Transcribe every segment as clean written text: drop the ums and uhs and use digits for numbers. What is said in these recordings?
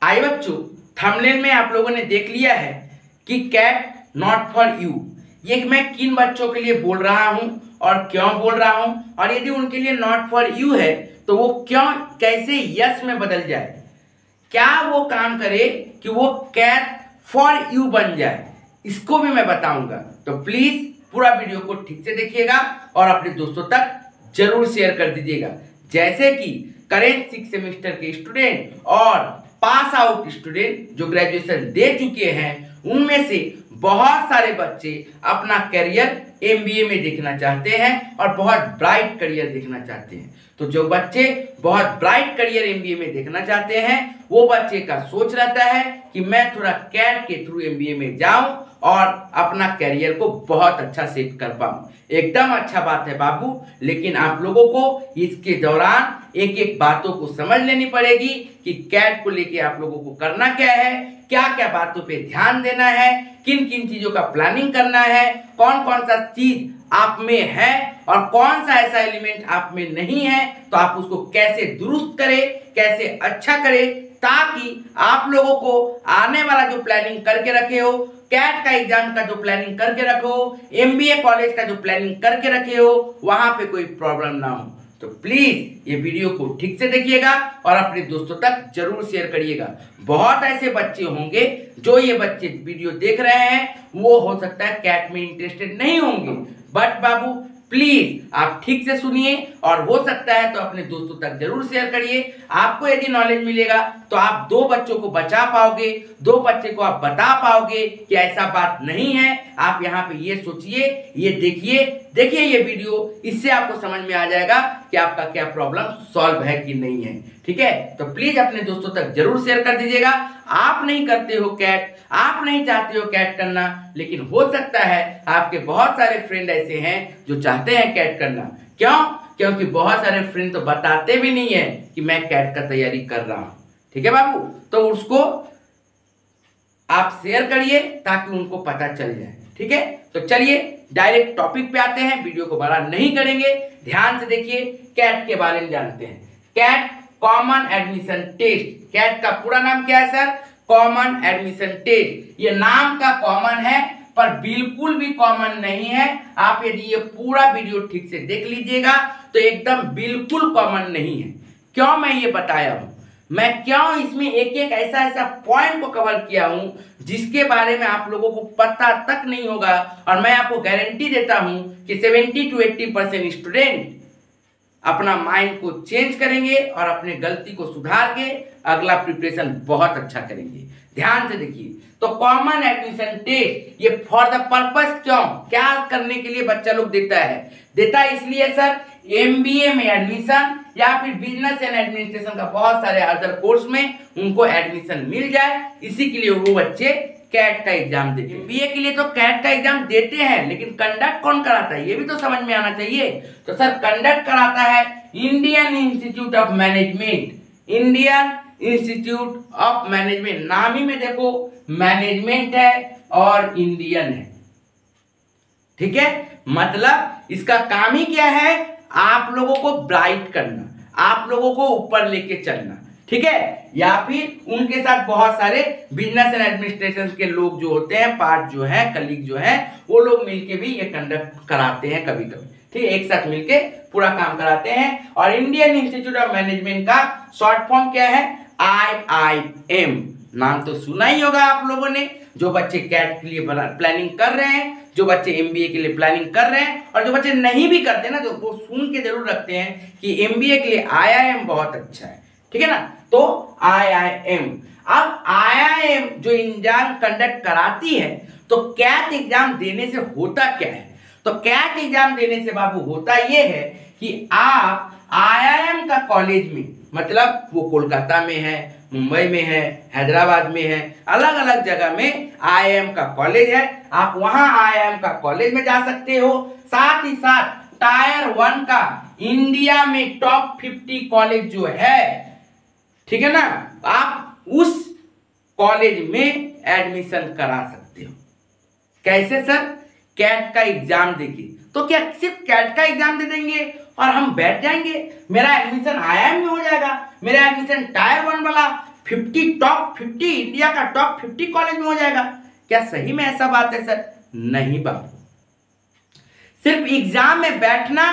आइए बच्चों, थंबनेल में आप लोगों ने देख लिया है कि कैट नॉट फॉर यू। ये मैं किन बच्चों के लिए बोल रहा हूं और क्यों बोल रहा हूं, और यदि उनके लिए नॉट फॉर यू है तो वो क्यों कैसे यस में बदल जाए, क्या वो काम करे कि वो कैट फॉर यू बन जाए, इसको भी मैं बताऊंगा। तो प्लीज पूरा वीडियो को ठीक से देखिएगा और अपने दोस्तों तक जरूर शेयर कर दीजिएगा। जैसे कि करेंट 6 सेमेस्टर के स्टूडेंट और पास आउट स्टूडेंट जो ग्रेजुएशन दे चुके हैं, उनमें से बहुत सारे बच्चे अपना करियर एमबीए में देखना चाहते हैं और बहुत ब्राइट करियर देखना चाहते हैं। तो जो बच्चे बहुत ब्राइट करियर एमबीए में देखना चाहते हैं, वो बच्चे का सोच रहता है कि मैं थोड़ा कैट के थ्रू एमबीए में जाऊं और अपना करियर को बहुत अच्छा सेट कर पाऊं। एकदम अच्छा बात है बाबू, लेकिन आप लोगों को इसके दौरान एक एक बातों को समझ लेनी पड़ेगी कि कैट को लेके आप लोगों को करना क्या है, क्या क्या बातों पे ध्यान देना है, किन किन चीजों का प्लानिंग करना है, कौन कौन सा चीज आप में है और कौन सा ऐसा एलिमेंट आप में नहीं है, तो आप उसको कैसे दुरुस्त करें, कैसे अच्छा करें, ताकि आप लोगों को आने वाला जो प्लानिंग करके रखे हो, कैट का एग्जाम का जो प्लानिंग करके रखो, एमबीए कॉलेज का जो प्लानिंग करके रखे हो, वहां पे कोई प्रॉब्लम ना हो। तो प्लीज ये वीडियो को ठीक से देखिएगा और अपने दोस्तों तक जरूर शेयर करिएगा। बहुत ऐसे बच्चे होंगे जो ये बच्चे वीडियो देख रहे हैं, वो हो सकता है कैट में इंटरेस्टेड नहीं होंगे, बट बाबू प्लीज आप ठीक से सुनिए और हो सकता है तो अपने दोस्तों तक जरूर शेयर करिए। आपको यदि नॉलेज मिलेगा तो आप 2 बच्चों को बचा पाओगे, 2 बच्चे को आप बता पाओगे कि ऐसा बात नहीं है। आप यहाँ पे ये सोचिए, ये देखिए ये वीडियो, इससे आपको समझ में आ जाएगा कि आपका क्या प्रॉब्लम सॉल्व है कि नहीं है। ठीक है, तो प्लीज अपने दोस्तों तक जरूर शेयर कर दीजिएगा। आप नहीं करते हो कैट, आप नहीं चाहते हो कैट करना, लेकिन हो सकता है आपके बहुत सारे फ्रेंड ऐसे हैं जो चाहते हैं कैट करना। क्यों? क्योंकि बहुत सारे फ्रेंड तो बताते भी नहीं है कि मैं कैट का तैयारी कर रहा हूं। ठीक है बाबू, तो उसको आप शेयर करिए ताकि उनको पता चल जाए। ठीक है, तो चलिए डायरेक्ट टॉपिक पे आते हैं, वीडियो को बड़ा नहीं करेंगे, ध्यान से देखिए। कैट के बारे में जानते हैं। CAT common admission test. CAT का पूरा नाम क्या है सर? Common admission test. ये नाम का कॉमन है पर बिल्कुल भी कॉमन नहीं है। आप यदि ये पूरा वीडियो ठीक से देख लीजिएगा तो एकदम बिल्कुल कॉमन नहीं है। क्यों मैं ये बताया हूं, मैं क्यों इसमें एक एक ऐसा पॉइंट को कवर किया हूं जिसके बारे में आप लोगों को पता तक नहीं होगा, और मैं आपको गारंटी देता हूं कि 70 to 80% स्टूडेंट अपना माइंड को चेंज करेंगे और अपने गलती को सुधार के अगला प्रिपरेशन बहुत अच्छा करेंगे। ध्यान से देखिए, तो कॉमन एडमिशन टेस्ट ये फॉर द पर्पस, क्यों, क्या करने के लिए बच्चा लोग देता है इसलिए सर एमबीए में एडमिशन या फिर बिजनेस एंड एडमिनिस्ट्रेशन का बहुत सारे अदर कोर्स में उनको एडमिशन मिल जाए, इसी के लिए वो बच्चे कैट का एग्जाम देते हैं। बीए के लिए तो कैट का एग्जाम देते हैं, लेकिन कंडक्ट कौन कराता है ये भी तो समझ में आना चाहिए। तो सर कंडक्ट कराता है Indian institute of management. Indian institute of management, नाम ही में देखो मैनेजमेंट है और इंडियन है। ठीक है, मतलब इसका काम ही क्या है, आप लोगों को ब्राइट करना, आप लोगों को ऊपर लेके चलना। ठीक है, या फिर उनके साथ बहुत सारे बिजनेस एंड एडमिनिस्ट्रेशन के लोग जो होते हैं, पार्ट जो है, कलीग जो है, वो लोग मिलके भी ये कंडक्ट कराते हैं कभी कभी। ठीक है, एक साथ मिलके पूरा काम कराते हैं। और इंडियन इंस्टीट्यूट ऑफ मैनेजमेंट का शॉर्ट फॉर्म क्या है? IIM। नाम तो सुना ही होगा आप लोगों ने। जो बच्चे कैट के लिए प्लानिंग कर रहे हैं, जो बच्चे एमबीए के लिए प्लानिंग कर रहे हैं, और जो बच्चे नहीं भी करते ना, जो वो सुन के जरूर रखते हैं कि एमबीए के लिए IIM बहुत अच्छा है। ठीक है ना, तो IIM। अब IIM जो एग्जाम कंडक्ट कराती है, तो कैट एग्जाम देने से होता क्या है? तो कैट एग्जाम देने से बाबू होता यह है कि आप IIM का कॉलेज में, मतलब वो कोलकाता में है, मुंबई में है, हैदराबाद में है, अलग अलग जगह में IIM का कॉलेज है, आप वहां IIM का कॉलेज में जा सकते हो। साथ ही साथ टायर 1 का इंडिया में टॉप 50 कॉलेज जो है, ठीक है ना, आप उस कॉलेज में एडमिशन करा सकते हो। कैसे सर? कैट का एग्जाम देके। तो क्या सिर्फ कैट का एग्जाम दे देंगे और हम बैठ जाएंगे, मेरा एडमिशन IIM में हो जाएगा, मेरा एडमिशन टायर 1 वाला 50 टॉप 50 इंडिया का टॉप 50 कॉलेज में हो जाएगा। क्या सही में ऐसा बात है सर? नहीं बाबू, सिर्फ एग्जाम में बैठना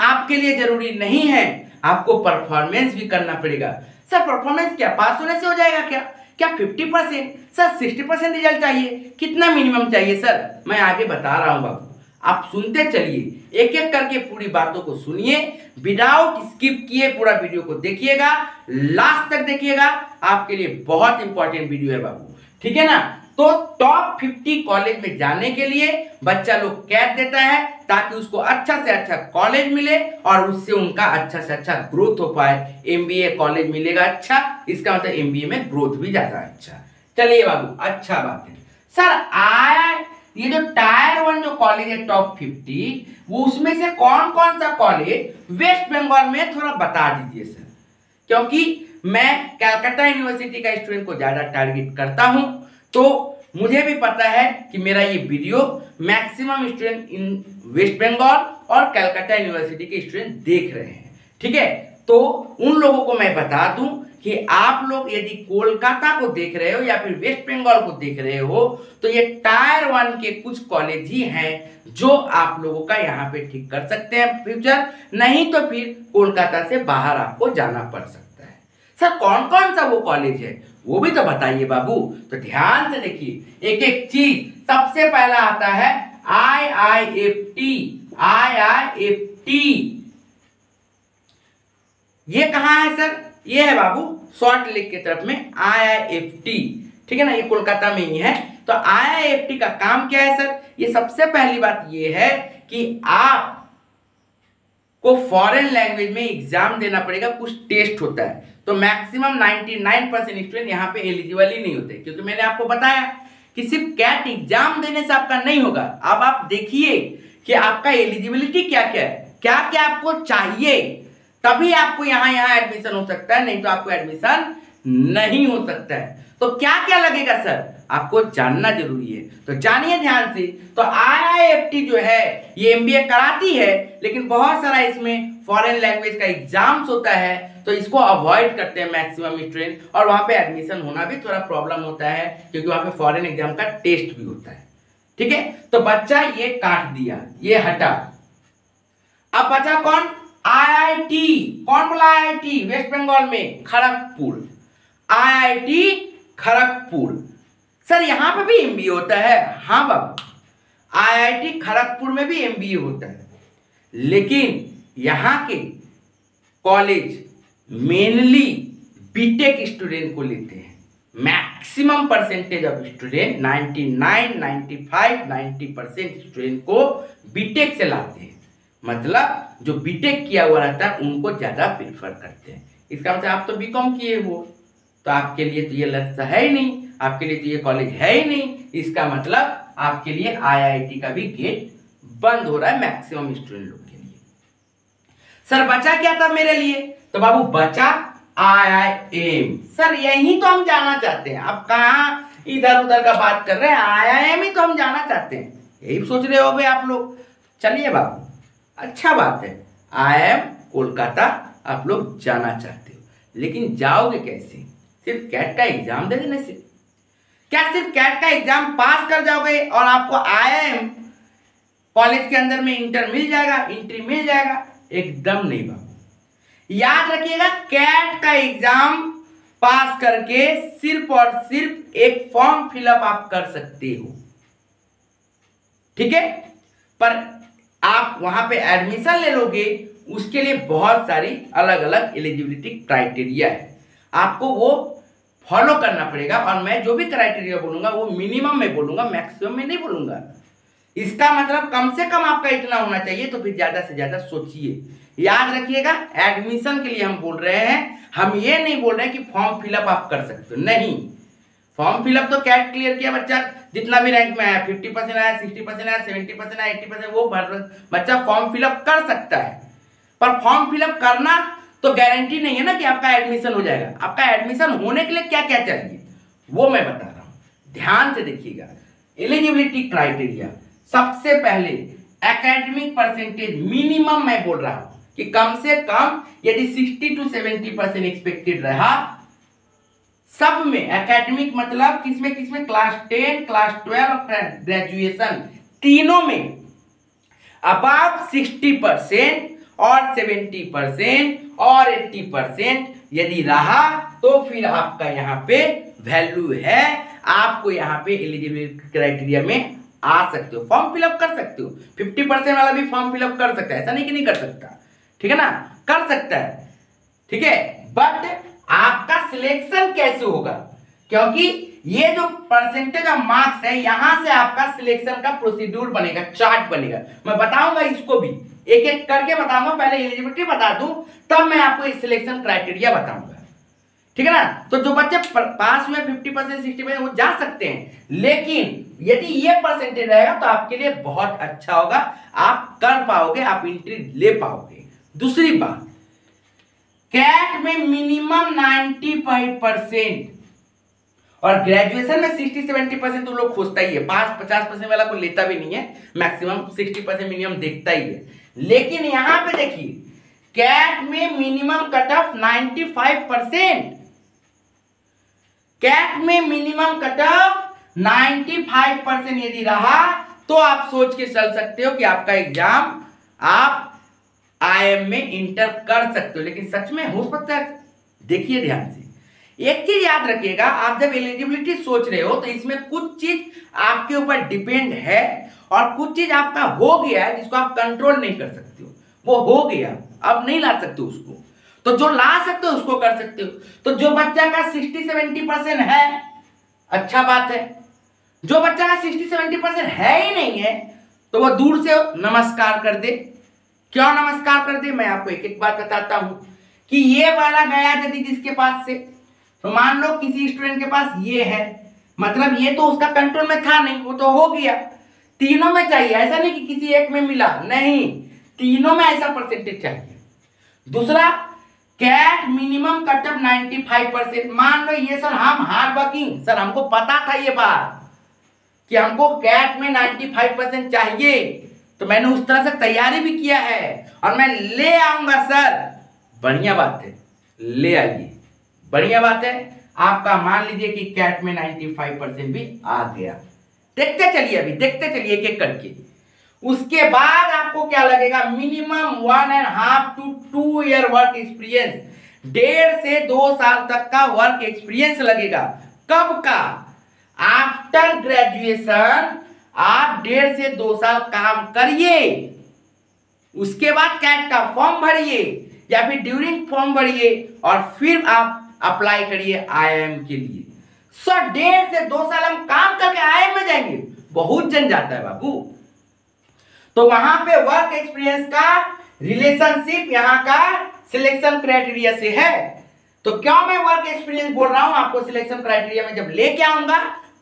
आपके लिए जरूरी नहीं है, आपको परफॉर्मेंस भी करना पड़ेगा। सर परफॉर्मेंस क्या पास होने से हो जाएगा क्या? क्या 50%? सर 60% रिजल्ट चाहिए? कितना मिनिमम चाहिए सर? मैं आगे बता रहा हूं बाबू, आप सुनते चलिए, एक एक करके पूरी बातों को सुनिए, विदाउट स्किप किए पूरा वीडियो को देखिएगा, लास्ट तक देखिएगा, आपके लिए बहुत इंपॉर्टेंट वीडियो है बाबू, ठीक है ना। तो टॉप 50 कॉलेज में जाने के लिए बच्चा लोग कैट देता है ताकि उसको अच्छा से अच्छा कॉलेज मिले और उससे उनका अच्छा से अच्छा ग्रोथ हो पाए। एमबीए कॉलेज मिलेगा अच्छा, इसका मतलब एमबीए में ग्रोथ भी ज्यादा अच्छा। चलिए बाबू, अच्छा बात है सर। आया ये जो टायर 1 जो कॉलेज है टॉप 50, वो उसमें से कौन कौन सा कॉलेज वेस्ट बंगाल में, थोड़ा बता दीजिए सर, क्योंकि मैं कलकत्ता यूनिवर्सिटी का स्टूडेंट को ज्यादा टारगेट करता हूं, तो मुझे भी पता है कि मेरा ये video maximum student in West Bengal और कलकत्ता यूनिवर्सिटी के स्टूडेंट देख रहे हैं, ठीक है। तो उन लोगों को मैं बता दूं कि आप लोग यदि कोलकाता को देख रहे हो या फिर वेस्ट बंगाल को देख रहे हो, तो ये टायर 1 के कुछ कॉलेज ही हैं जो आप लोगों का यहाँ पे ठीक कर सकते हैं फ्यूचर, नहीं तो फिर कोलकाता से बाहर आपको जाना पड़ सकता है। सर कौन कौन सा वो कॉलेज है वो भी तो बताइए बाबू। तो ध्यान से देखिए एक एक चीज। सबसे पहला आता है IIFT। ये कहाँ है सर? ये है बाबू सॉल्ट लेक के तरफ में IIFT, ठीक है ना, ये कोलकाता में ही है। तो IIFT का काम क्या है सर? ये सबसे पहली बात ये है कि आप को फॉरेन लैंग्वेज में एग्जाम देना पड़ेगा, कुछ टेस्ट होता है, तो मैक्सिमम 99% स्टूडेंट यहाँ पे एलिजिबल ही नहीं होते, क्योंकि मैंने आपको बताया कि सिर्फ कैट एग्जाम देने से आपका नहीं होगा। अब आप देखिए कि आपका एलिजिबिलिटी क्या क्या है, क्या क्या आपको चाहिए, तभी आपको यहाँ एडमिशन हो सकता है, नहीं तो आपको एडमिशन नहीं हो सकता है। तो क्या क्या लगेगा सर? आपको जानना जरूरी है, तो जानिए ध्यान से। तो IIFT जो है ये MBA कराती है, लेकिन बहुत सारा इसमें फॉरेन लैंग्वेज का एग्जाम्स होता है, तो इसको अवॉइड करते हैं मैक्सिमम स्टूडेंट, और वहां पे एडमिशन होना भी थोड़ा प्रॉब्लम होता है, क्योंकि वहां पे फॉरेन एग्जाम का टेस्ट भी होता है, ठीक है। तो बच्चा ये काट दिया, ये हटा। अब बचा कौन? IIT। कौन बोला IIT? वेस्ट बंगाल में खड़गपुर, IIT खड़गपुर। सर यहाँ पे भी MBA होता है? हाँ बाबू, IIT खड़गपुर में भी MBA होता है, लेकिन यहाँ के कॉलेज मेनली बीटेक स्टूडेंट को लेते हैं। Maximum percentage of student 99, 95, 90% student को बीटेक से लाते हैं, मतलब जो बीटेक किया हुआ रहता है उनको ज्यादा प्रेफर करते हैं। इसका मतलब आप तो बीकॉम किए हो, तो आपके लिए तो ये लक्ष्य है ही नहीं, आपके लिए तो ये कॉलेज है ही नहीं, इसका मतलब आपके लिए IIT का भी गेट बंद हो रहा है मैक्सिमम स्टूडेंट लोग के लिए। सर बचा क्या था मेरे लिए? तो बाबू बचा IIM। सर यही तो हम जाना चाहते हैं, आप कहाँ इधर उधर का बात कर रहे हैं, IIM ही तो हम जाना चाहते हैं, यही सोच रहे हो आप लोग। चलिए बाबू, अच्छा बात है, IIM कोलकाता आप लोग जाना चाहते हो, लेकिन जाओगे कैसे? सिर्फ कैट का एग्जाम दे देने से? क्या सिर्फ कैट का एग्जाम पास कर जाओगे और आपको IIM कॉलेज के अंदर में इंटर मिल जाएगा, एंट्री मिल जाएगा? एकदम नहीं बाबू। याद रखिएगा, कैट का एग्जाम पास करके सिर्फ और सिर्फ एक फॉर्म फिलअप आप कर सकते हो, ठीक है, पर आप वहां पे एडमिशन ले लोगे, उसके लिए बहुत सारी अलग अलग एलिजिबिलिटी क्राइटेरिया है, आपको वो फॉलो करना पड़ेगा। और मैं जो भी क्राइटेरिया बोलूंगा वो मिनिमम में बोलूंगा, मैक्सिमम में नहीं बोलूंगा। इसका मतलब कम से कम आपका इतना होना चाहिए, तो फिर ज्यादा से ज्यादा सोचिए। याद रखिएगा, एडमिशन के लिए हम बोल रहे हैं, हम ये नहीं बोल रहे हैं कि फॉर्म फिलअप आप कर सकते हो, नहीं। फॉर्म फिलअप तो कैट क्लियर किया बच्चा, जितना भी रैंक में आया, 50% आया, 60% आया, 70% आया, 80%, वो बच्चा फॉर्म फिलअप कर सकता है। पर फॉर्म फिलअप करना तो गारंटी नहीं है ना कि आपका एडमिशन हो जाएगा। आपका एडमिशन होने के लिए क्या क्या चाहिए वो मैं बता रहा हूं, ध्यान से देखिएगा। एलिजिबिलिटी क्राइटेरिया, सबसे पहले एकेडमिक परसेंटेज मिनिमम मैं बोल रहा हूं कि कम से कम यदि 60 to 70% एक्सपेक्टेड रहा, सब में एकेडमिक मतलब किसमें किसमें, क्लास 10, क्लास 12 और ग्रेजुएशन, तीनों में अबाव 60% और 70% और 80% यदि रहा तो फिर आपका यहाँ पे वैल्यू है, आपको यहाँ पे एलिजिबिलिटी क्राइटेरिया में आ सकते हो, फॉर्म फिलअप कर सकते हो। 50% वाला भी फॉर्म फिलअप कर सकता है, ऐसा नहीं कि नहीं कर सकता, ठीक है ना, कर सकता है, ठीक है। बट आपका सिलेक्शन कैसे होगा, क्योंकि ये जो परसेंटेज ऑफ मार्क्स है यहां से आपका सिलेक्शन का प्रोसीड्यूर बनेगा, चार्ट बनेगा। मैं बताऊंगा इसको भी एक एक करके बताऊंगा, पहले एलिजिबिलिटी बता दूं तब मैं आपको सिलेक्शन क्राइटेरिया बताऊंगा, ठीक है ना। तो जो बच्चे पास हुए 50% 60% वो जा सकते हैं, लेकिन यदि ये परसेंटेज रहेगा तो आपके लिए बहुत अच्छा होगा, आप कर पाओगे, आप एंट्री ले पाओगे। दूसरी बात, कैट में मिनिमम 95% और ग्रेजुएशन में 60-70% तो लोग खोजता ही है, 50% वाला को लेता भी नहीं है, मैक्सिमम 60% मिनिमम देखता ही है। लेकिन यहां पे देखिए कैट में मिनिमम कट ऑफ 95%, कैट में मिनिमम कट ऑफ 95% यदि रहा तो आप सोच के चल सकते हो कि आपका एग्जाम आप आईएम में इंटर कर सकते हो। लेकिन सच में हो सकता है, देखिए ध्यान से, एक चीज याद रखिएगा, आप जब एलिजिबिलिटी सोच रहे हो तो इसमें कुछ चीज आपके ऊपर डिपेंड है और कुछ चीज आपका हो गया है जिसको आप कंट्रोल नहीं कर सकते हो, वो हो गया, अब नहीं ला सकते उसको, तो जो ला सकते हो उसको कर सकते हो। तो जो बच्चा का 60-70% है, अच्छा बात है। जो बच्चा का 60-70% है ही नहीं है तो वह दूर से नमस्कार कर दे। क्यों नमस्कार कर दे, मैं आपको एक एक बात बताता हूं कि ये वाला गया यदि जिसके पास से, तो मान लो किसी स्टूडेंट के पास ये है, मतलब ये तो उसका कंट्रोल में था नहीं, वो तो हो गया, तीनों में चाहिए, ऐसा नहीं कि किसी एक में मिला, नहीं, तीनों में ऐसा परसेंटेज चाहिए। दूसरा, कैट मिनिमम कट ऑफ 95%, मान लो ये सर हम हार्ड वर्किंग, सर हमको पता था ये बात कि हमको कैट में 95% चाहिए, तो मैंने उस तरह से तैयारी भी किया है और मैं ले आऊंगा सर, बढ़िया बात है, ले आइए, बढ़िया बात है। आपका मान लीजिए कि कैट में 95% भी आ गया, देखते चलिए, अभी देखते चलिए एक एक करके। उसके बाद आपको क्या लगेगा, minimum 1.5 to 2 year work experience, 1.5 से 2 साल तक का वर्क एक्सपीरियंस लगेगा। कब का, आफ्टर ग्रेजुएशन आप 1.5 से 2 साल काम करिए, उसके बाद कैट का फॉर्म भरिए या फिर ड्यूरिंग फॉर्म भरिए और फिर आप अप्लाई करिए आईआईएम के लिए। सर 1.5 से 2 साल हम काम करके आईआईएम में जाएंगे, बहुत जन जाता है बाबू। तो वहां पे वर्क एक्सपीरियंस का रिलेशनशिप यहाँ का सिलेक्शन क्राइटेरिया से है। तो क्यों मैं वर्क एक्सपीरियंस बोल रहा हूं, आपको सिलेक्शन क्राइटेरिया में जब लेके आऊंगा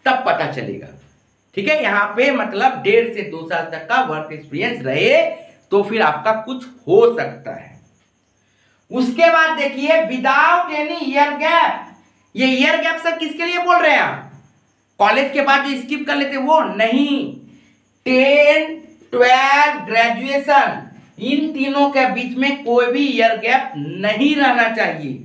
तब पता चलेगा, ठीक है। यहाँ पे मतलब 1.5 से 2 साल तक का वर्क एक्सपीरियंस रहे तो फिर आपका कुछ हो सकता है। उसके बाद देखिए विदाउट एनी ईयर गैप, ये ईयर गैप सर किसके लिए बोल रहे हैं आप, कॉलेज के बाद जो स्किप कर लेते वो नहीं, 10, 12 ग्रेजुएशन, इन तीनों के बीच में कोई भी ईयर गैप नहीं रहना चाहिए,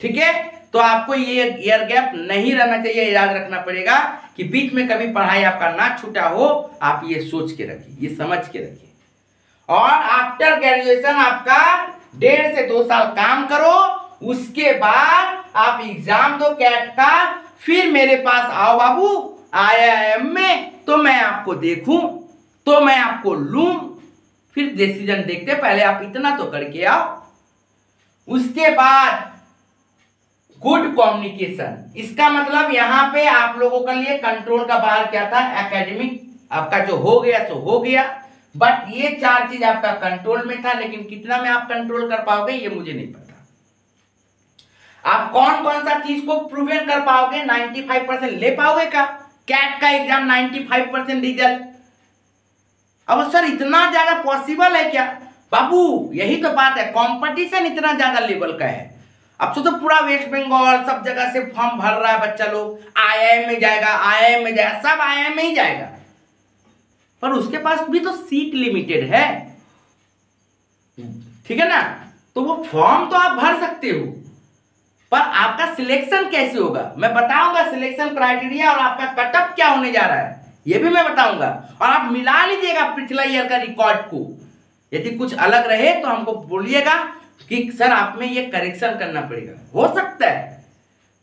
ठीक है। तो आपको ये ईयर गैप नहीं रहना चाहिए, याद रखना पड़ेगा कि बीच में कभी पढ़ाई आपका ना छूटा हो, आप ये सोच के रखिए, ये समझ के रखिए। और आफ्टर ग्रेजुएशन आपका 1.5 से 2 साल काम करो, उसके बाद आप एग्जाम दो कैट का, फिर मेरे पास आओ बाबू आईआईएम में, तो मैं आपको देखूं, तो मैं आपको लूं, फिर डिसीजन देखते, पहले आप इतना तो करके आओ। उसके बाद गुड कम्युनिकेशन, इसका मतलब यहां पे आप लोगों के लिए कंट्रोल का बाहर क्या था, एकेडमिक आपका जो हो गया सो हो गया, बट ये 4 चीज आपका कंट्रोल में था, लेकिन कितना में आप कंट्रोल कर पाओगे ये मुझे नहीं पता। आप कौन कौन सा चीज को प्रूवन कर पाओगे, 95% ले पाओगे का, कैट का एग्जाम 95% रिजल्ट, अब सर इतना ज्यादा पॉसिबल है क्या बाबू, यही तो बात है, कंपटीशन इतना ज्यादा लेवल का है। अब तो पूरा वेस्ट बंगाल सब जगह से फॉर्म भर रहा है बच्चा लोग, आईआईएम में जाएगा, आईआईएम में जाएगा, सब आईआईएम में ही जाएगा, पर उसके पास भी तो सीट लिमिटेड है, ठीक है ना। तो वो फॉर्म तो आप भर सकते हो, पर आपका सिलेक्शन कैसे होगा मैं बताऊंगा, सिलेक्शन क्राइटेरिया और आपका कटअप क्या होने जा रहा है ये भी मैं बताऊंगा। और आप मिला लीजिएगा पिछला ईयर का रिकॉर्ड को, यदि कुछ अलग रहे तो हमको बोलिएगा कि सर आप में ये करेक्शन करना पड़ेगा, हो सकता है,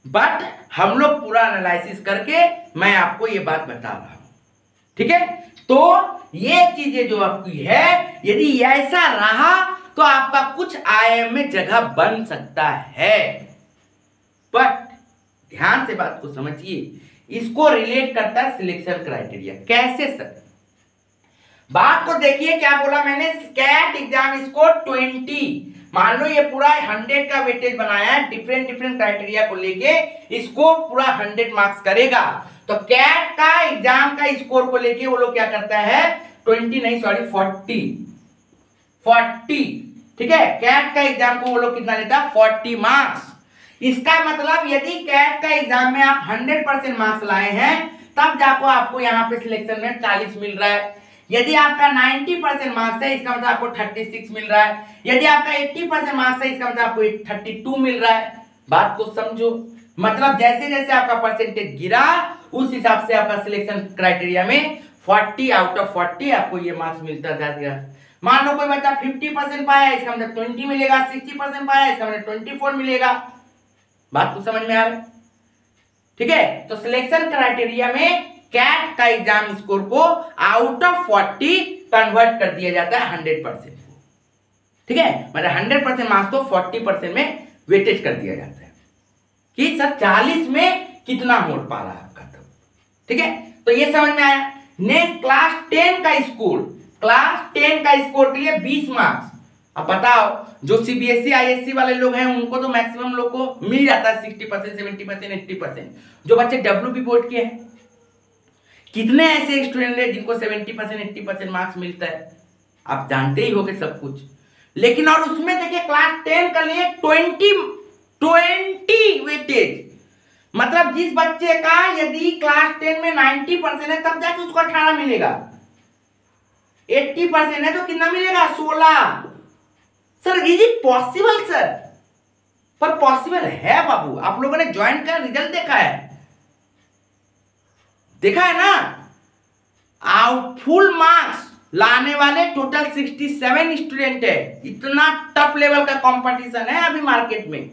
बट हम लोग पूरा एनालिसिस करके मैं आपको ये बात बता रहा हूं, ठीक है। तो ये चीजें जो आपकी है, यदि ऐसा रहा तो आपका कुछ आईआईएम में जगह बन सकता है, बट ध्यान से बात को समझिए, इसको रिलेट करता है सिलेक्शन क्राइटेरिया। कैसे सर? बात को देखिए, क्या बोला मैंने, कैट एग्जाम स्कोर 20, मान लो ये पूरा 100 का वेटेज बनाया है, डिफरेंट डिफरेंट क्राइटेरिया को लेके इसको पूरा 100 मार्क्स करेगा। तो कैट का एग्जाम का स्कोर को लेके वो लोग क्या करता है, 20 नहीं सॉरी 40, ठीक है। कैट का एग्जाम को वो लोग कितना लेता है, 40 मार्क्स। इसका मतलब यदि कैट का एग्जाम में आप 100% मार्क्स लाए हैं तब जाको आपको यहाँ पे सिलेक्शन में 40 मिल रहा है। यदि आपका 90% मार्क्स है इसका मतलब आपको 36 मिल रहा है। यदि आपका 80% मार्क्स है इसका मतलब आपको 32 मिल रहा है। बात को समझो, मतलब जैसे जैसे आपका परसेंटेज गिरा उस हिसाब से आपका सिलेक्शन क्राइटेरिया में 40 आउट ऑफ 40 आपको ये मार्क्स मिलता जाएगा। मान लो कोई बच्चा 50% पाया इसका मतलब 20 मिलेगा, 60% पाया इसका मतलब 24 मिलेगा। बात को समझ में आ रहा है, ठीक है। तो सिलेक्शन क्राइटेरिया में कैट का एग्जाम स्कोर को आउट ऑफ 40 कन्वर्ट कर दिया जाता है 100% को, ठीक है। मतलब 100% मार्क्स को 40% में वेटेज कर दिया जाता है कि सर 40 में कितना हो पा रहा है आपका, तब ठीक है। तो ये समझ में आया। नेक्स्ट क्लास 10 का स्कोर, क्लास 10 का स्कोर के लिए 20 मार्क्स। अब बताओ, जो सीबीएसई आईएससी वाले लोग हैं उनको तो मैक्सिमम लोग को मिल जाता है 60%, 70%, 80%। जो बच्चे डब्ल्यूबी बोर्ड के हैं, कितने ऐसे स्टूडेंट हैं जिनको 70%, 80% मार्क्स मिलता है, आप जानते ही होंगे सब कुछ। लेकिन और उसमें देखिए क्लास 10 का लिए 20 वेटेज, मतलब जिस बच्चे का यदि क्लास 10 में 90% है तब जाके उसको 18 मिलेगा, 80% है तो कितना मिलेगा, 16। Sir is it possible sir? पर पॉसिबल है बाबू। आप लोगों ने ज्वाइंट का रिजल्ट देखा है ना। आउट फुल मार्क्स लाने वाले टोटल 67 स्टूडेंट है। इतना टफ लेवल का कंपटीशन है अभी मार्केट में।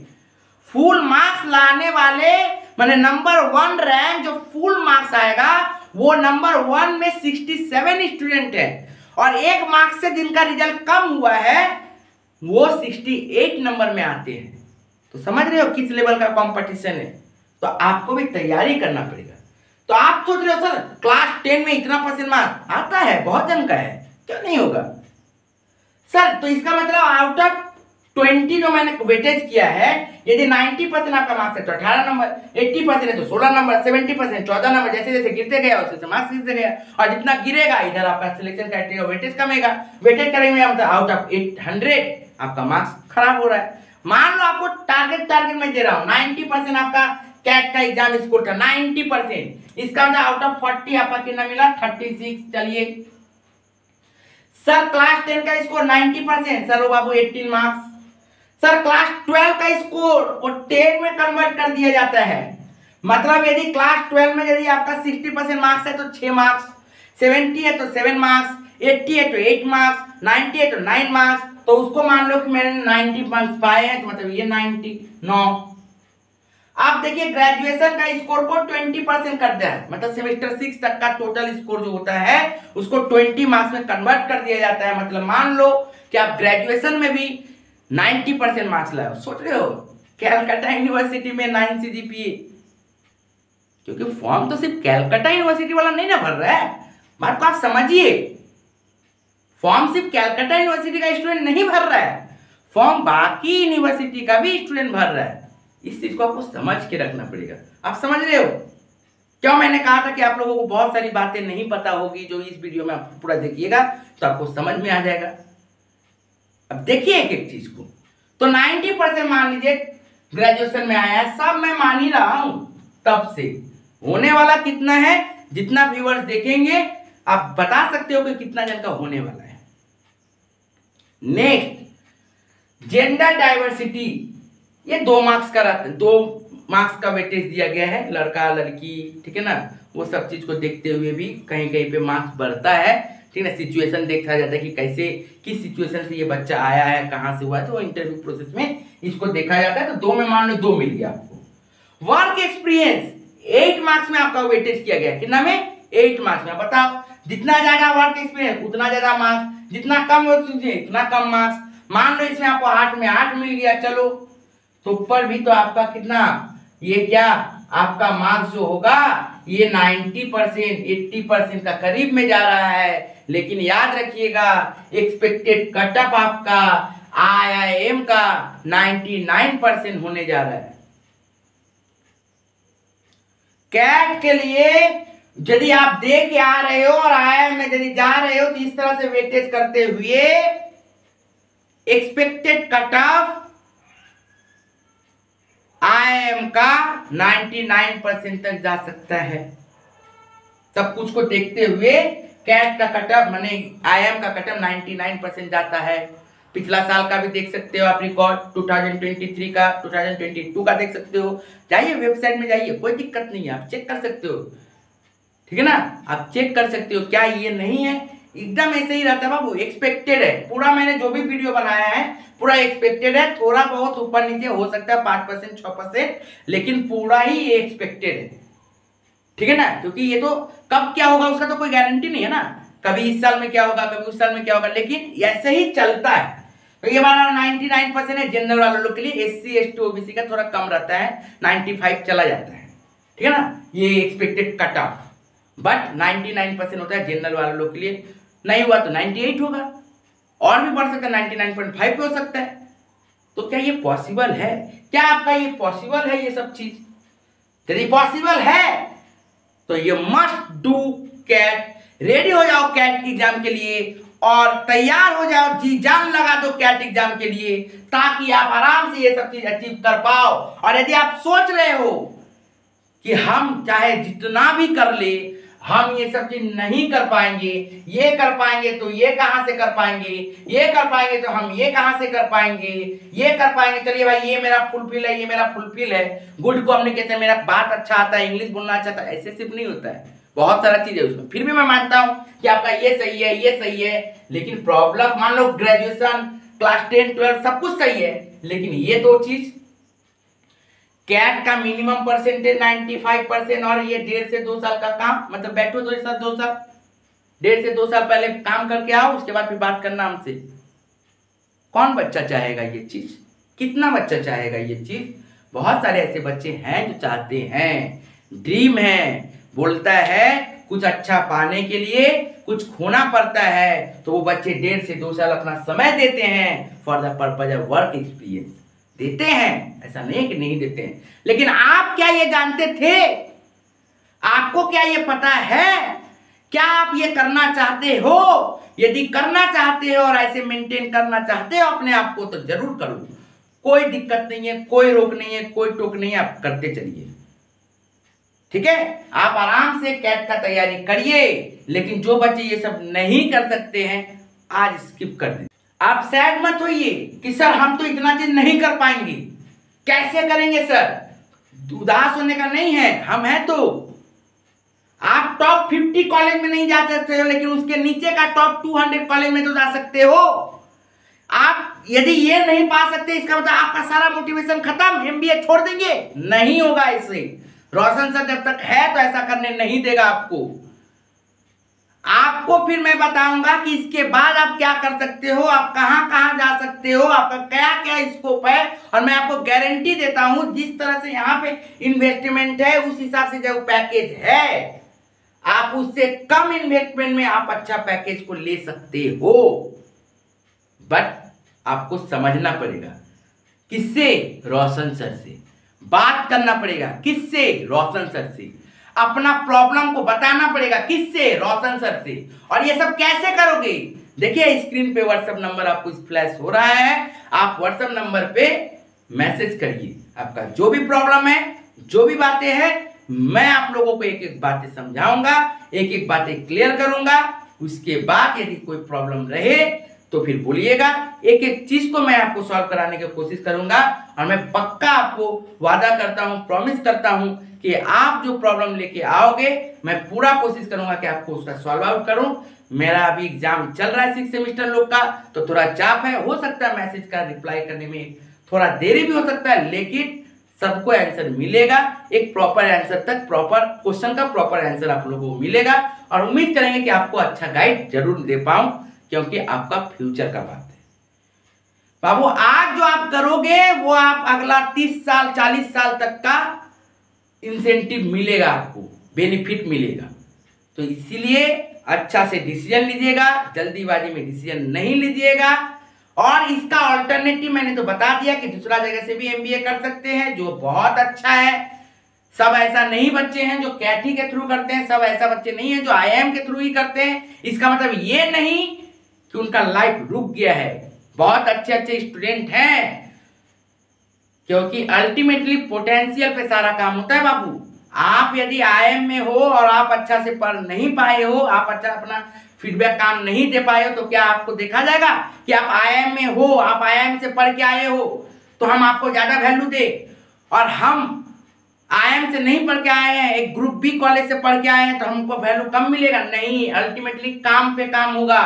फुल मार्क्स लाने वाले माने नंबर 1 रैंक जो फुल मार्क्स आएगा वो नंबर 1 में 67 स्टूडेंट है, और 1 मार्क्स से जिनका रिजल्ट कम हुआ है वो 68 नंबर में आते हैं। तो समझ रहे हो किस लेवल का कंपटीशन है। तो आपको भी तैयारी करना पड़ेगा। तो आप सोच रहे हो सर क्लास 10 में इतना % मार्क्स आता है, बहुत जन का है, क्यों नहीं होगा सर? तो इसका मतलब आउट ऑफ 20 जो मैंने वेटेज किया है, यदि 90% आपका मार्क्स है तो 18 नंबर, 80% है तो 16 नंबर, 70% 14 नंबर, जैसे जैसे गिरते गया वैसे मार्क्स गिरते गया, और जितना गिरेगा इधर आपका सिलेक्शन क्राइटेरिया वेटेज कमेगा। वेटेज करेंगे मतलब आउट ऑफ 800 आपका मार्क्स खराब हो रहा है। मान लो आपको टारगेट में दे रहा हूं 90% आपका कैट का एग्जाम स्कोर था 90%, इसका मतलब आउट ऑफ 40 आपका कितना मिला, 36। चलिए सर क्लास 10 का स्कोर 90%, सर वो बाबू 18 मार्क्स। सर क्लास 12 का स्कोर वो 10 में कन्वर्ट कर दिया जाता है, मतलब यदि क्लास 12 में यदि आपका 60% मार्क्स है तो 6 मार्क्स, 70 है तो 7 मार्क्स, 80 है तो 8 मार्क्स, 90 है तो 9 मार्क्स। तो उसको मान लो कि मैंने 90 मार्क्स पाए हैं तो मतलब ये 99। आप देखिए ग्रेजुएशन का स्कोर को 20% कर दिया है, मतलब सेमेस्टर 6 तक का टोटल स्कोर जो होता है उसको 20 मार्क्स में कन्वर्ट कर दिया जाता है। मतलब मान लो कि आप ग्रेजुएशन में भी 90% मार्क्स लाए। सोच रहे हो कैलकाटा यूनिवर्सिटी में 9 CGPA, क्योंकि फॉर्म तो सिर्फ कैलकाटा यूनिवर्सिटी वाला नहीं ना भर रहा है, बात को आप समझिए। फॉर्म सिर्फ कैलकाटा यूनिवर्सिटी का स्टूडेंट नहीं भर रहा है, फॉर्म बाकी यूनिवर्सिटी का भी स्टूडेंट भर रहा है। इस चीज को आपको समझ के रखना पड़ेगा। आप समझ रहे हो क्यों मैंने कहा था कि आप लोगों को बहुत सारी बातें नहीं पता होगी, जो इस वीडियो में आप पूरा देखिएगा तो आपको समझ में आ जाएगा। अब देखिए एक एक चीज को, तो 90% मान लीजिए ग्रेजुएशन में आया है, सब मैं मान ही रहा हूं, तब से होने वाला कितना है, जितना व्यूअर्स देखेंगे आप बता सकते हो कि कितना जन का होने वाला है। नेक्स्ट जेंडर डाइवर्सिटी, ये 2 मार्क्स का रहता है, 2 मार्क्स का वेटेज दिया गया है, लड़का लड़की, ठीक है ना, वो सब चीज को देखते हुए भी कहीं कहीं पे मार्क्स बढ़ता है, ठीक है ना। सिचुएशन देखा जाता है कि कैसे किस सिचुएशन से ये बच्चा आया है, कहाँ से हुआ है, तो इंटरव्यू प्रोसेस में इसको देखा जाता है। तो 2 में मान लो 2 मिल गया आपको। वर्क एक्सपीरियंस 8 मार्क्स में आपका वेटेज किया गया, कितना में 8 मार्क्स में। बताओ जितना ज्यादा वर्क एक्सपीरियंस उतना ज्यादा मार्क्स, जितना कम वर्क एक्सपीरियंस उतना कम मार्क्स। मान लो इसमें आपको 8 में 8 मिल गया, चलो तो ऊपर भी तो आपका कितना, ये क्या आपका मार्क्स जो होगा ये 90% 80% का करीब में जा रहा है। लेकिन याद रखिएगा एक्सपेक्टेड कट ऑफ आपका IIM का 99% होने जा रहा है। कैट के लिए यदि आप दे के आ रहे हो और IIM में यदि जा रहे हो तो इस तरह से वेटेज करते हुए एक्सपेक्टेड कट ऑफ IIM का 99% तक जा सकता है। सब कुछ को देखते हुए कैट का कटअप माने IIM का कटअप 99% जाता है। पिछला साल का भी देख सकते हो आप रिकॉर्ड, 2023 का, 2022 का देख सकते हो। जाइए वेबसाइट में जाइए, कोई दिक्कत नहीं है, आप चेक कर सकते हो, ठीक है ना, आप चेक कर सकते हो। क्या ये नहीं है, एकदम ऐसे ही रहता है बाबू, एक्सपेक्टेड है पूरा। मैंने जो भी वीडियो बनाया है पूरा एक्सपेक्टेड है, थोड़ा बहुत ऊपर नीचे हो सकता है 5% 6%, लेकिन पूरा ही ये एक्सपेक्टेड है, ठीक है ना। क्योंकि ये तो कब क्या होगा उसका तो कोई गारंटी नहीं है ना, कभी इस साल में क्या होगा, कभी उस साल में क्या होगा, लेकिन ऐसे ही चलता है। तो ये हमारा 99% है जनरल वाले लोग के लिए। SC ST OBC का थोड़ा कम रहता है, 95 चला जाता है, ठीक है ना, ये एक्सपेक्टेड कट ऑफ। बट 99% होता है जनरल वाले लोग के लिए। नहीं हुआ तो 98 होगा, और भी बढ़ सकता है, 99.5 पे हो सकता है। तो क्या ये पॉसिबल है? क्या आपका ये पॉसिबल है ये सब चीज? यदि पॉसिबल है तो ये मस्ट डू कैट। रेडी हो जाओ कैट की एग्जाम के लिए और तैयार हो जाओ, जी जान लगा दो कैट एग्जाम के लिए, ताकि आप आराम से ये सब चीज अचीव कर पाओ। और यदि आप सोच रहे हो कि हम चाहे जितना भी कर ले हम ये सब चीज नहीं कर पाएंगे, ये कर पाएंगे तो ये कहां से कर पाएंगे, ये कर पाएंगे तो हम ये कहां से कर पाएंगे, ये कर पाएंगे, चलिए भाई ये मेरा फुलफिल है, ये मेरा फुलफिल है, गुड कम्युनिकेशन, मेरा बात अच्छा आता है, इंग्लिश बोलना अच्छा आता है, ऐसे सिर्फ नहीं होता है, बहुत सारा चीज है उसमें। फिर भी मैं मानता हूं कि आपका ये सही है, ये सही है, लेकिन प्रॉब्लम मान लो ग्रेजुएशन क्लास 10 12 सब कुछ सही है, लेकिन ये 2 चीज कैट का मिनिमम परसेंटेज 95% और ये 1.5 से 2 साल का काम, मतलब बैठो 2 साल 1.5 से 2 साल पहले काम करके आओ, उसके बाद फिर बात करना हमसे। कौन बच्चा चाहेगा ये चीज? कितना बच्चा चाहेगा ये चीज? बहुत सारे ऐसे बच्चे हैं जो चाहते हैं, ड्रीम है, बोलता है कुछ अच्छा पाने के लिए कुछ खोना पड़ता है, तो वो बच्चे 1.5 से 2 साल अपना समय देते हैं for the purpose of work experience, देते हैं, ऐसा नहीं कि नहीं देते हैं। लेकिन आप क्या ये जानते थे? आपको क्या ये पता है? क्या आप ये करना चाहते हो? यदि करना चाहते हो और ऐसे मेंटेन करना चाहते हो अपने आप को, तो जरूर करो, कोई दिक्कत नहीं है, कोई रोक नहीं है, कोई टोक नहीं है, आप करते चलिए, ठीक है। आप आराम से कैट का तैयारी करिए, लेकिन जो बच्चे ये सब नहीं कर सकते हैं आज स्किप कर दें। आप सैड मत होइए कि सर हम तो इतना चीज नहीं कर पाएंगे, कैसे करेंगे सर, उदास होने का नहीं है, हम हैं तो। आप टॉप 50 कॉलेज में नहीं जा सकते हो, लेकिन उसके नीचे का टॉप 200 कॉलेज में तो जा सकते हो। आप यदि ये नहीं पा सकते, इसका मतलब आपका सारा मोटिवेशन खत्म, MBA छोड़ देंगे, नहीं होगा इससे। रोशन सर जब तक है तो ऐसा करने नहीं देगा आपको। आपको फिर मैं बताऊंगा कि इसके बाद आप क्या कर सकते हो, आप कहां कहां जा सकते हो, आपका क्या क्या स्कोप है, और मैं आपको गारंटी देता हूं जिस तरह से यहाँ पे इन्वेस्टमेंट है उस हिसाब से जो पैकेज है, आप उससे कम इन्वेस्टमेंट में आप अच्छा पैकेज को ले सकते हो। बट आपको समझना पड़ेगा, किससे? रोशन सर से बात करना पड़ेगा, किससे? रोशन सर से। अपना प्रॉब्लम को बताना पड़ेगा, किससे? रोशन सर से। और ये सब कैसे करोगे? देखिए स्क्रीन पे व्हाट्सएप नंबर आपको फ्लैश हो रहा है, आप व्हाट्सएप नंबर पे मैसेज करिए, आपका जो भी प्रॉब्लम है, जो भी बातें हैं, मैं आप लोगों को एक एक बातें समझाऊंगा, एक एक बातें क्लियर करूंगा। उसके बाद यदि कोई प्रॉब्लम रहे तो फिर बोलिएगा, एक एक चीज को मैं आपको सॉल्व कराने की कोशिश करूंगा। और मैं पक्का आपको वादा करता हूं, प्रॉमिस करता हूं कि आप जो प्रॉब्लम लेके आओगे मैं पूरा कोशिश करूंगा कि आपको उसका सॉल्व आउट करूं। मेरा अभी एग्जाम चल रहा है 6 सेमेस्टर लोग का, तो थोड़ा चाप है, हो सकता है मैसेज का रिप्लाई करने में थोड़ा देरी भी हो सकता है, लेकिन सबको आंसर मिलेगा। एक प्रॉपर आंसर तक, प्रॉपर क्वेश्चन का प्रॉपर आंसर आप लोगों को मिलेगा। और उम्मीद करेंगे कि आपको अच्छा गाइड जरूर दे पाऊं, क्योंकि आपका फ्यूचर का बात है बाबू। आज जो आप करोगे वो आप अगला 30 साल 40 साल तक का इंसेंटिव मिलेगा, आपको बेनिफिट मिलेगा। तो इसीलिए अच्छा से डिसीजन लीजिएगा, जल्दीबाजी में डिसीजन नहीं लीजिएगा। और इसका ऑल्टरनेटिव मैंने तो बता दिया कि दूसरा जगह से भी एमबीए कर सकते हैं, जो बहुत अच्छा है। सब ऐसा नहीं बच्चे हैं जो कैटी के थ्रू करते हैं, सब ऐसा बच्चे नहीं है जो आईआईएम के थ्रू ही करते हैं। इसका मतलब ये नहीं कि उनका लाइफ रुक गया है। बहुत अच्छे अच्छे स्टूडेंट हैं, क्योंकि अल्टीमेटली पोटेंशियल पे सारा काम होता है बाबू। आप यदि आईआईएम में हो और आप अच्छा से पढ़ नहीं पाए हो, आप अच्छा अपना फीडबैक काम नहीं दे पाए हो, तो क्या आपको देखा जाएगा कि आप आईआईएम में हो, आप आईआईएम से पढ़ के आए हो तो हम आपको ज्यादा वैल्यू दे, और हम आईआईएम से नहीं पढ़ के आए हैं, एक ग्रुप बी कॉलेज से पढ़ के आए हैं, तो हमको वैल्यू कम मिलेगा? नहीं, अल्टीमेटली काम पे काम होगा।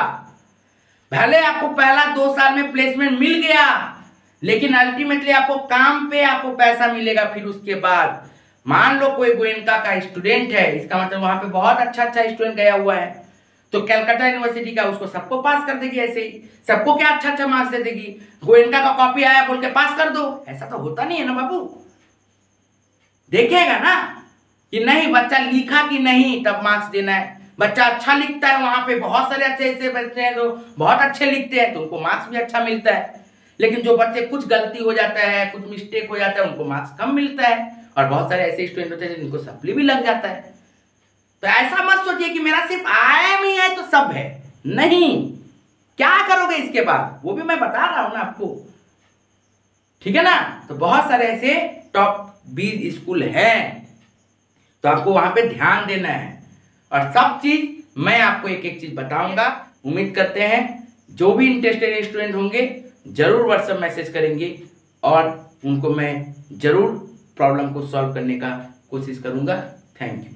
भले आपको पहला 2 साल में प्लेसमेंट मिल गया, लेकिन अल्टीमेटली आपको काम पे आपको पैसा मिलेगा। फिर उसके बाद मान लो कोई गोयनका का स्टूडेंट है, इसका मतलब वहां पे बहुत अच्छा स्टूडेंट गया हुआ है, तो कलकत्ता यूनिवर्सिटी का उसको सबको पास कर देगी। ऐसे ही सबको क्या अच्छा मार्क्स दे देगी, गोयनका का कॉपी आया बोल के पास कर दो, ऐसा तो होता नहीं है ना बाबू। देखेगा ना कि नहीं बच्चा लिखा कि नहीं, तब मार्क्स देना है। बच्चा अच्छा लिखता है, वहां पे बहुत सारे अच्छे ऐसे बच्चे हैं जो बहुत अच्छे लिखते हैं, तो उनको मार्क्स भी अच्छा मिलता है। लेकिन जो बच्चे कुछ गलती हो जाता है, कुछ मिस्टेक हो जाता है, उनको मार्क्स कम मिलता है। और बहुत सारे ऐसे स्टूडेंट होते हैं जिनको सप्ली भी लग जाता है। तो ऐसा मत सोचिए कि मेरा सिर्फ आईआईएम ही है तो सब है, नहीं। क्या करोगे इसके बाद वो भी मैं बता रहा हूं ना आपको, ठीक है ना। तो बहुत सारे ऐसे टॉप 20 स्कूल हैं, तो आपको वहां पे ध्यान देना है। और सब चीज मैं आपको एक एक चीज बताऊंगा। उम्मीद करते हैं जो भी इंटरेस्टेड स्टूडेंट होंगे जरूर व्हाट्सएप मैसेज करेंगे, और उनको मैं जरूर प्रॉब्लम को सॉल्व करने का कोशिश करूंगा। Thank you.